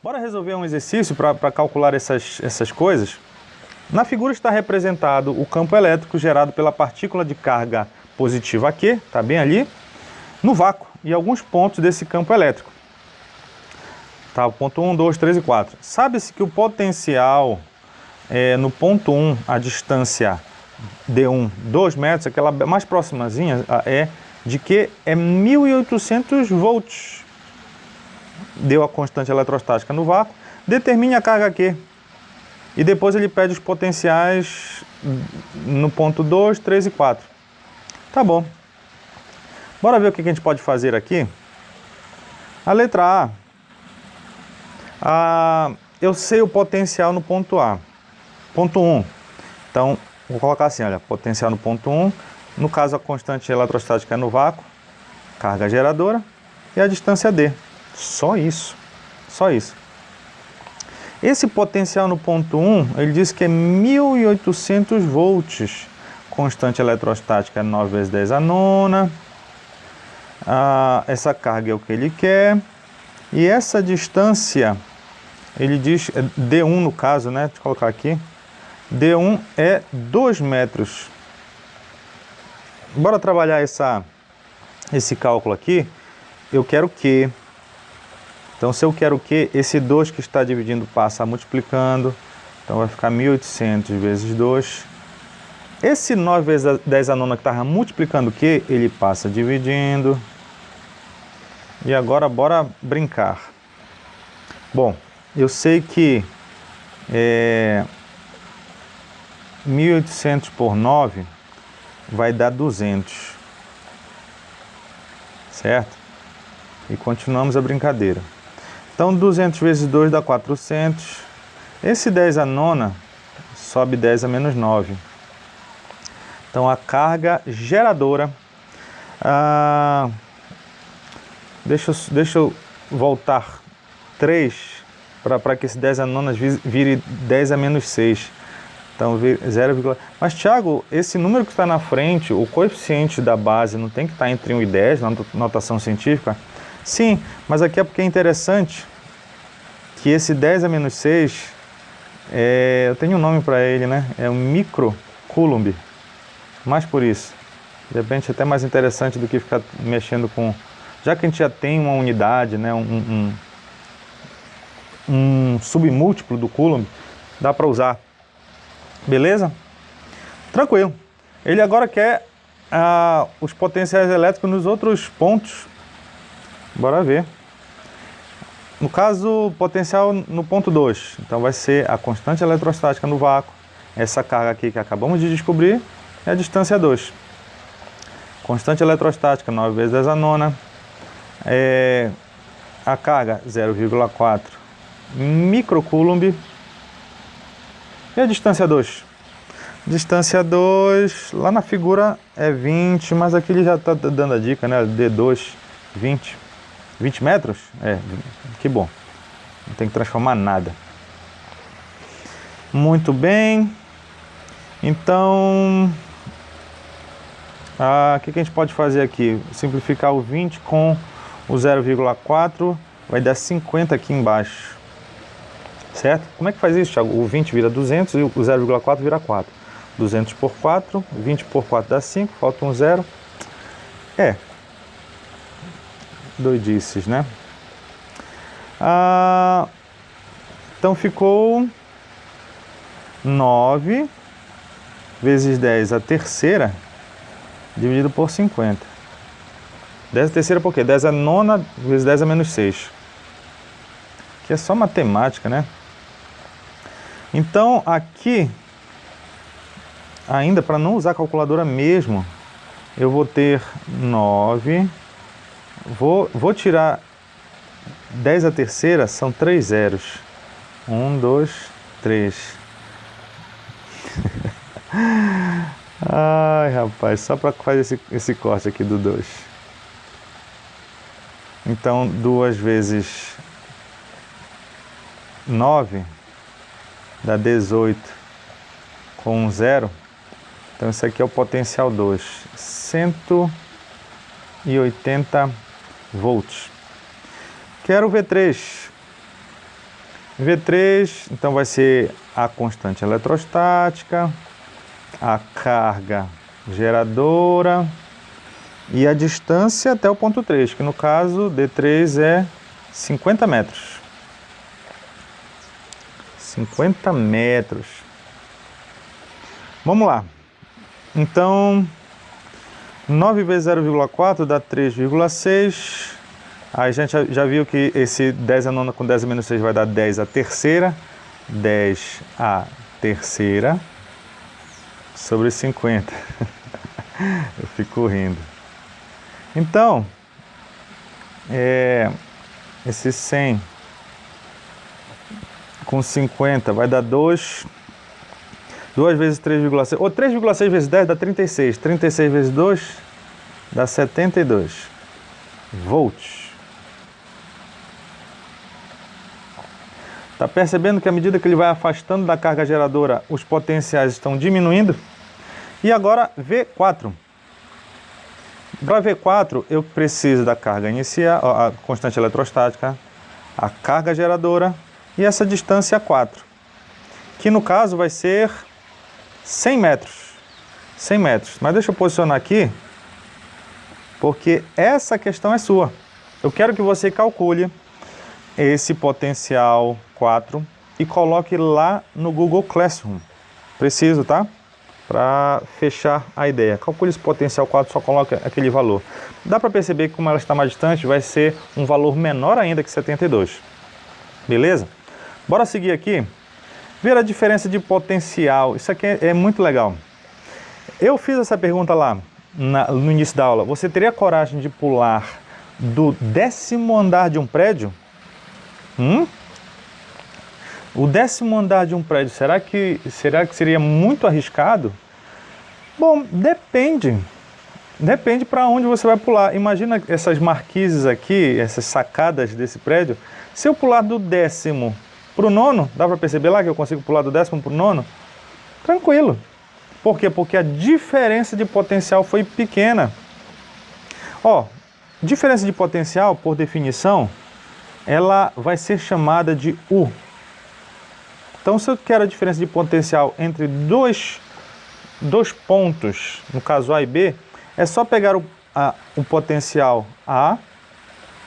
Bora resolver um exercício para calcular essas coisas? Na figura está representado o campo elétrico gerado pela partícula de carga positiva Q, está bem ali, no vácuo, e alguns pontos desse campo elétrico. Tá, o ponto 1, 2, 3 e 4. Sabe-se que o potencial no ponto 1, a distância D1, 2 metros, aquela mais proximazinha, de que é 1.800 volts. Deu a constante eletrostática no vácuo, determine a carga Q. E depois ele pede os potenciais no ponto 2, 3 e 4. Tá bom. Bora ver o que a gente pode fazer aqui. A letra A. Eu sei o potencial no ponto A. Ponto 1. Então, vou colocar assim, olha, potencial no ponto 1. No caso, a constante eletrostática é no vácuo, carga geradora, e a distância D. Só isso. Só isso. Esse potencial no ponto 1, ele diz que é 1.800 volts. Constante eletrostática é 9 vezes 10 a nona. Essa carga é o que ele quer. E essa distância, ele diz, D1 no caso, né? Deixa eu colocar aqui. D1 é 2 metros. Bora trabalhar esse cálculo aqui. Eu quero Q. Então, se eu quero Q, esse 2 que está dividindo passa multiplicando. Então, vai ficar 1.800 vezes 2. Esse 9 vezes 10 a nona que estava multiplicando Q, ele passa dividindo. E agora, bora brincar. Bom, eu sei que 1.800 por 9 vai dar 200. Certo? E continuamos a brincadeira. Então, 200 vezes 2 dá 400. Esse 10 a nona sobe 10 a menos 9. Então, a carga geradora... Deixa eu voltar 3 para que esse 10 a nona vire 10 a menos 6. Então, 0, mas, Thiago, esse número que está na frente, o coeficiente da base não tem que estar entre 1 e 10 na notação científica? Sim, mas aqui é porque é interessante que esse 10 a menos 6, eu tenho um nome para ele, né? É um microcoulomb. Mais por isso. De repente, é até mais interessante do que ficar mexendo com... Já que a gente já tem uma unidade, né? um submúltiplo do coulomb, dá para usar. Beleza? Tranquilo. Ele agora quer os potenciais elétricos nos outros pontos. Bora ver. No caso, potencial no ponto 2. Então vai ser a constante eletrostática no vácuo. Essa carga aqui que acabamos de descobrir é a distância 2. Constante eletrostática, 9 vezes 10 a nona. A carga, 0,4 microcoulomb. E a distância 2? Distância 2, lá na figura é 20, mas aqui ele já está dando a dica, né? D2, 20. 20 metros? Que bom. Não tem que transformar nada. Muito bem. Então, o que a gente pode fazer aqui? Simplificar o 20 com o 0,4, vai dar 50 aqui embaixo. Certo? Como é que faz isso, Thiago? O 20 vira 200 e o 0,4 vira 4. 200 por 4, 20 por 4 dá 5, falta um 0. Doidices, né? Então ficou 9 vezes 10 a terceira dividido por 50. 10 a terceira por quê? 10 a nona vezes 10 a menos 6. Que é só matemática, né? Então, aqui, ainda para não usar a calculadora mesmo, eu vou ter 9, vou tirar 10 a terceira, são 3 zeros. 1, 2, 3. Ai, rapaz, só para fazer esse corte aqui do 2. Então, 2 vezes 9 dá 18 com um 0. Então, isso aqui é o potencial 2. 180 volts. Quero V3. V3, então vai ser a constante eletrostática, a carga geradora e a distância até o ponto 3, que no caso D3 é 50 metros. 50 metros. Vamos lá. Então, 9 vezes 0,4 dá 3,6. Aí a gente já viu que esse 10 a nona com 10 a menos 6 vai dar 10 a terceira. 10 a terceira sobre 50. Eu fico rindo. Então, esse 100 com 50 vai dar 2. 2 vezes 3,6. Ou 3,6 vezes 10 dá 36. 36 vezes 2 dá 72 volts. Está percebendo que à medida que ele vai afastando da carga geradora, os potenciais estão diminuindo? E agora V4. Para V4, eu preciso da carga inicial, a constante eletrostática, a carga geradora e essa distância 4, que no caso vai ser 100 metros. 100 metros. Mas deixa eu posicionar aqui, porque essa questão é sua. Eu quero que você calcule esse potencial 4 e coloque lá no Google Classroom. Preciso, tá? Para fechar a ideia. Calcule esse potencial 4, só coloque aquele valor. Dá para perceber que como ela está mais distante, vai ser um valor menor ainda que 72. Beleza? Bora seguir aqui. Ver a diferença de potencial. Isso aqui é muito legal. Eu fiz essa pergunta lá no início da aula. Você teria coragem de pular do 10º andar de um prédio? O 10º andar de um prédio, será que seria muito arriscado? Bom, depende. Depende para onde você vai pular. Imagina essas marquises aqui, essas sacadas desse prédio. Se eu pular do 10º para o 9º, dá para perceber lá que eu consigo pular do 10º para o 9º? Tranquilo. Por quê? Porque a diferença de potencial foi pequena. Ó, diferença de potencial, por definição, ela vai ser chamada de U. Então, se eu quero a diferença de potencial entre dois pontos, no caso A e B, é só pegar o potencial A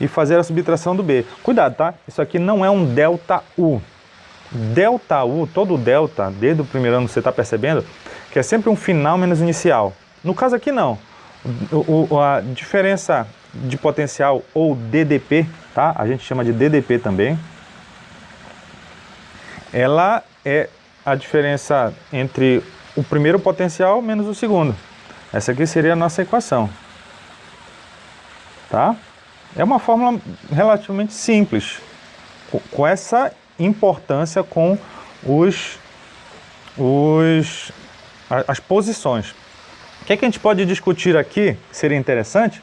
e fazer a subtração do B. Cuidado, tá? Isso aqui não é um delta U. Delta U, todo delta, desde o primeiro ano você está percebendo, que é sempre um final menos inicial. No caso aqui não. A diferença de potencial, ou DDP, tá? A gente chama de DDP também. Ela é a diferença entre o primeiro potencial menos o segundo. Essa aqui seria a nossa equação. Tá? É uma fórmula relativamente simples, com essa importância com as posições. O que é que a gente pode discutir aqui, que seria interessante?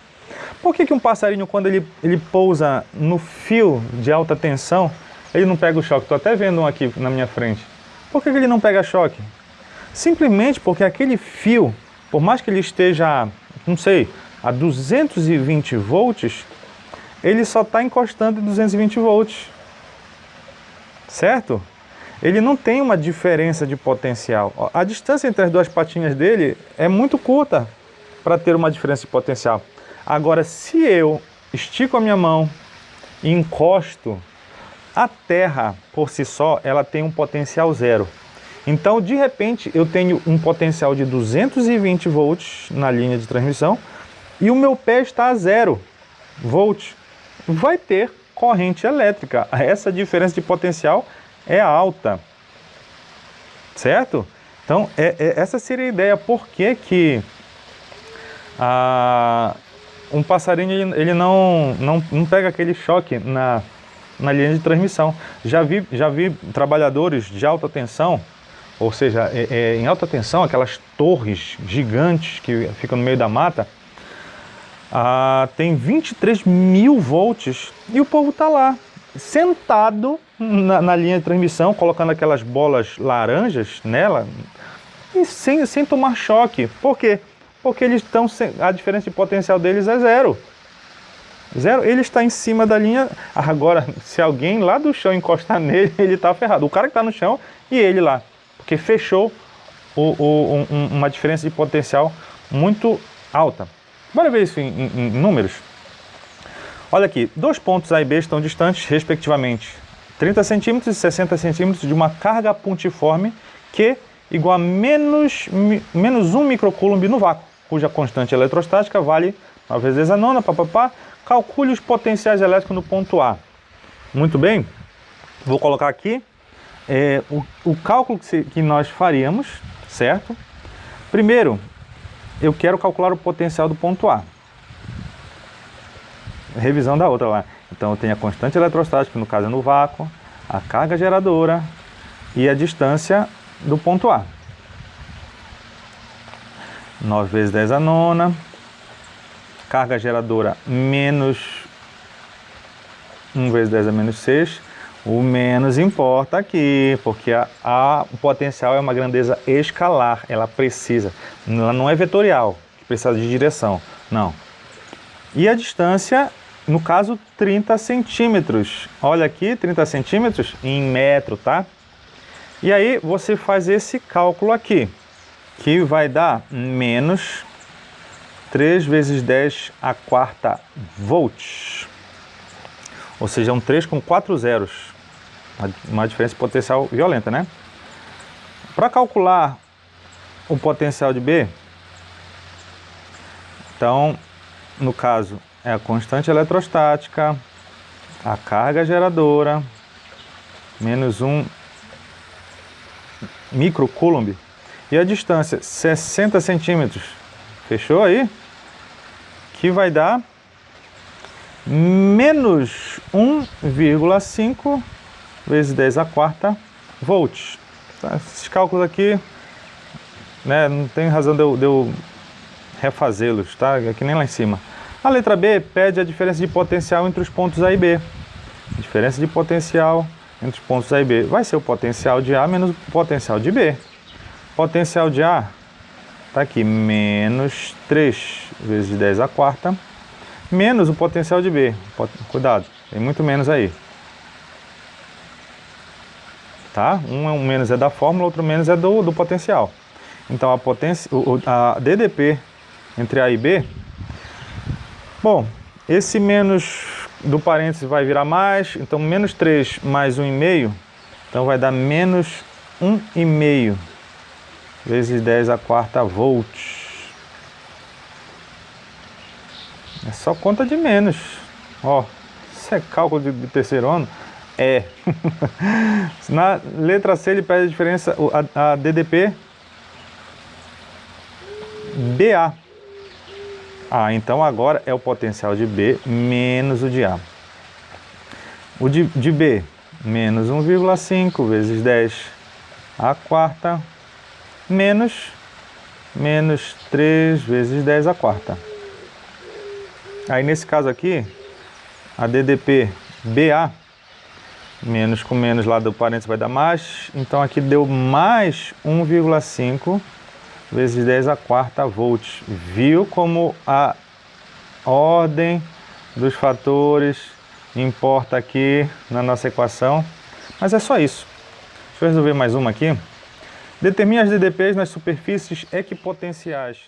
Por que um passarinho, quando ele pousa no fio de alta tensão, ele não pega o choque? Estou até vendo um aqui na minha frente. Por que ele não pega choque? Simplesmente porque aquele fio, por mais que ele esteja, não sei, a 220 volts, ele só está encostando em 220 volts. Certo? Ele não tem uma diferença de potencial. A distância entre as duas patinhas dele é muito curta para ter uma diferença de potencial. Agora, se eu estico a minha mão e encosto, a Terra, por si só, ela tem um potencial zero. Então, de repente, eu tenho um potencial de 220 volts na linha de transmissão e o meu pé está a 0 volts. Vai ter corrente elétrica. Essa diferença de potencial é alta. Certo? Então, essa seria a ideia. Por que um passarinho ele não pega aquele choque na linha de transmissão? Já vi trabalhadores de alta tensão, ou seja, em alta tensão, aquelas torres gigantes que ficam no meio da mata, tem 23 mil volts e o povo está lá, sentado na linha de transmissão, colocando aquelas bolas laranjas nela e sem tomar choque. Por quê? Porque eles estão, a diferença de potencial deles é zero. Zero, ele está em cima da linha. Agora, se alguém lá do chão encostar nele, ele está ferrado. O cara que está no chão e ele lá. Porque fechou uma diferença de potencial muito alta. Bora ver isso em números? Olha aqui, dois pontos A e B estão distantes, respectivamente, 30 centímetros e 60 centímetros de uma carga pontiforme Q igual a menos 1 microcoulomb no vácuo, cuja constante eletrostática vale 9 vezes 10 a nona, papapá. Calcule os potenciais elétricos no ponto A. Muito bem, vou colocar aqui o cálculo que nós faríamos, certo? Primeiro, eu quero calcular o potencial do ponto A. Revisão da outra lá. Então eu tenho a constante eletrostática, que no caso é no vácuo, a carga geradora e a distância do ponto A. 9 vezes 10 a nona, carga geradora menos 1 vezes 10 a menos 6, o menos importa aqui, porque o potencial é uma grandeza escalar, ela não é vetorial, que precisa de direção, não. E a distância, no caso, 30 centímetros. Olha aqui, 30 centímetros em metro, tá? E aí você faz esse cálculo aqui, que vai dar menos 3 vezes 10 a quarta volts. Ou seja, um 3 com 4 zeros. Uma diferença de potencial violenta, né? Para calcular o potencial de B, então, no caso, é a constante eletrostática, a carga geradora, menos 1 microcoulomb, e a distância, 60 centímetros. Fechou aí? Que vai dar menos 1,5 vezes 10 a quarta volts. Tá? Esses cálculos aqui, né, não tem razão de eu refazê-los, tá? Aqui nem lá em cima. A letra B pede a diferença de potencial entre os pontos A e B. Diferença de potencial entre os pontos A e B vai ser o potencial de A menos o potencial de B. Potencial de A está aqui, menos 3 vezes 10 a quarta, menos o potencial de B. Cuidado, tem muito menos aí. Tá? Um menos é da fórmula, outro menos é do potencial. Então a DDP entre A e B, bom, esse menos do parênteses vai virar mais, então menos 3 mais 1,5, então vai dar menos 1,5 vezes 10 a quarta volts. É só conta de menos. Ó, isso é cálculo de terceiro ano? É. Na letra C ele pede a diferença, a DDP BA. Então agora é o potencial de B menos o de A. O de B, menos 1,5 vezes 10 a quarta, menos 3 vezes 10 a quarta. Aí nesse caso aqui, a DDP BA, menos com menos lá do parênteses vai dar mais, então aqui deu mais 1,5 vezes 10 a quarta volts. Viu como a ordem dos fatores importa aqui na nossa equação? Mas é só isso. Deixa eu resolver mais uma aqui. Determine as DDPs nas superfícies equipotenciais.